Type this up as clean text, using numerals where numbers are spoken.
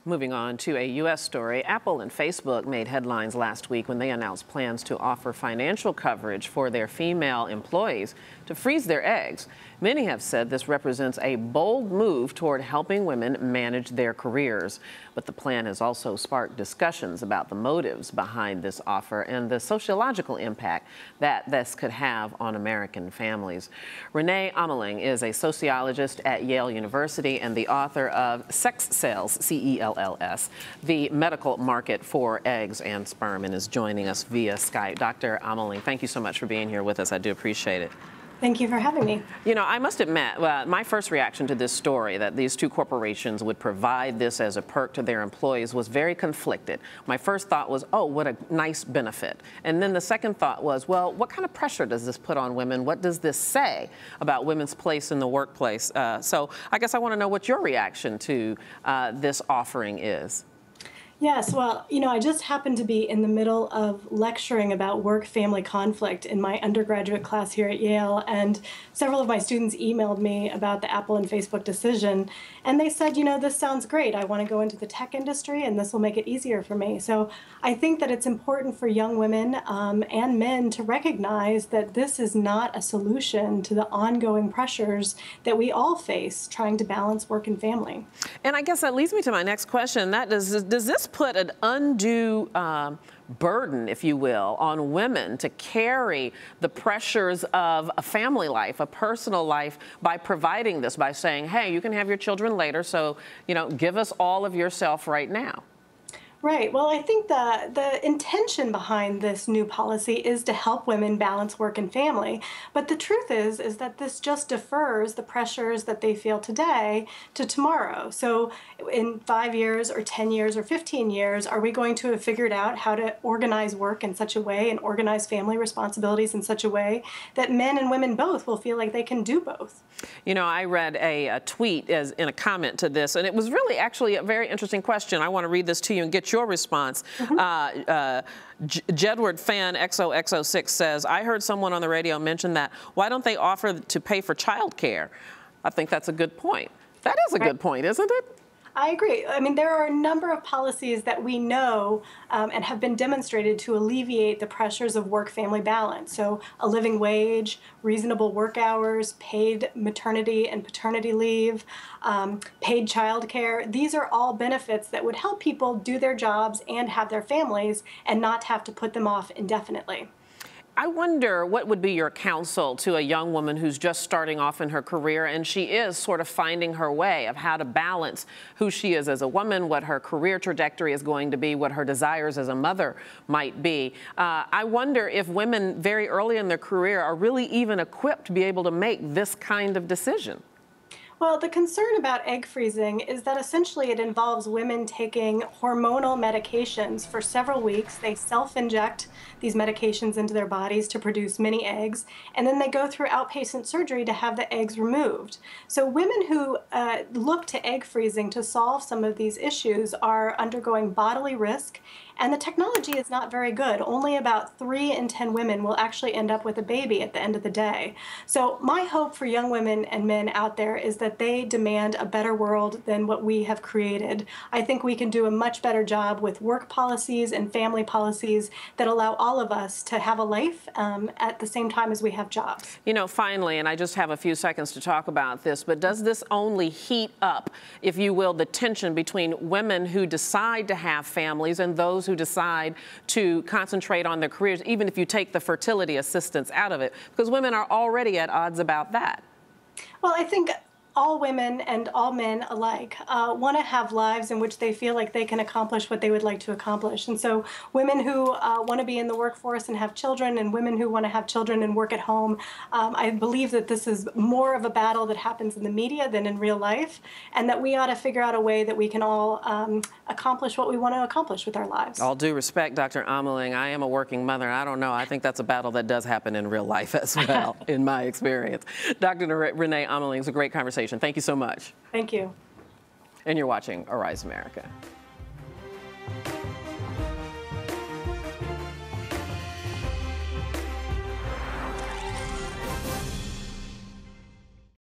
Moving on to a U.S. story, Apple and Facebook made headlines last week when they announced plans to offer financial coverage for their female employees to freeze their eggs. Many have said this represents a bold move toward helping women manage their careers. But the plan has also sparked discussions about the motives behind this offer and the sociological impact that this could have on American families. Renee Ameling is a sociologist at Yale University and the author of Sex Cells, C-E-L-L-S, the medical market for eggs and sperm, and is joining us via Skype. Dr. Ameling, thank you so much for being here with us. I do appreciate it. Thank you for having me. You know, I must admit, my first reaction to this story, that these two corporations would provide this as a perk to their employees, was very conflicted. My first thought was, oh, what a nice benefit. And then the second thought was, well, what kind of pressure does this put on women? What does this say about women's place in the workplace? So I guess I want to know what your reaction to this offering is. Yes, well, you know, I just happened to be in the middle of lecturing about work-family conflict in my undergraduate class here at Yale, and several of my students emailed me about the Apple and Facebook decision, and they said, you know, this sounds great. I want to go into the tech industry, and this will make it easier for me. So I think that it's important for young women and men to recognize that this is not a solution to the ongoing pressures that we all face trying to balance work and family. And I guess that leads me to my next question. That does this put an undue burden, if you will, on women to carry the pressures of a family life, a personal life, by providing this, by saying, hey, you can have your children later, so, you know, give us all of yourself right now? Right. Well, I think the intention behind this new policy is to help women balance work and family. But the truth is that this just defers the pressures that they feel today to tomorrow. So in 5 years or 10 years or 15 years, are we going to have figured out how to organize work in such a way and organize family responsibilities in such a way that men and women both will feel like they can do both? You know, I read a tweet as in a comment to this, and it was really actually a very interesting question. I want to read this to you and get your response. Jedward Fan XOXO6 says, I heard someone on the radio mention that, why don't they offer to pay for childcare? I think that's a good point. That is a good point, isn't it? I agree. I mean, there are a number of policies that we know and have been demonstrated to alleviate the pressures of work-family balance. So a living wage, reasonable work hours, paid maternity and paternity leave, paid childcare. These are all benefits that would help people do their jobs and have their families and not have to put them off indefinitely. I wonder what would be your counsel to a young woman who's just starting off in her career, and she is sort of finding her way of how to balance who she is as a woman, what her career trajectory is going to be, what her desires as a mother might be. I wonder if women very early in their career are really even equipped to be able to make this kind of decision. Well, the concern about egg freezing is that essentially it involves women taking hormonal medications for several weeks. They self-inject these medications into their bodies to produce many eggs, and then they go through outpatient surgery to have the eggs removed. So women who look to egg freezing to solve some of these issues are undergoing bodily risk, and the technology is not very good. Only about 3 in 10 women will actually end up with a baby at the end of the day. So my hope for young women and men out there is that they demand a better world than what we have created. I think we can do a much better job with work policies and family policies that allow all of us to have a life at the same time as we have jobs. You know, finally, and I just have a few seconds to talk about this, but does this only heat up, if you will, the tension between women who decide to have families and those who decide to concentrate on their careers, even if you take the fertility assistance out of it? Because women are already at odds about that. Well, I think all women and all men alike want to have lives in which they feel like they can accomplish what they would like to accomplish. And so women who want to be in the workforce and have children, and women who want to have children and work at home, I believe that this is more of a battle that happens in the media than in real life, and that we ought to figure out a way that we can all accomplish what we want to accomplish with our lives. All due respect, Dr. Ameling, I am a working mother. I don't know. I think that's a battle that does happen in real life as well, in my experience. Dr. Renee Ameling, it's a great conversation. Thank you so much. Thank you. And you're watching Arise America.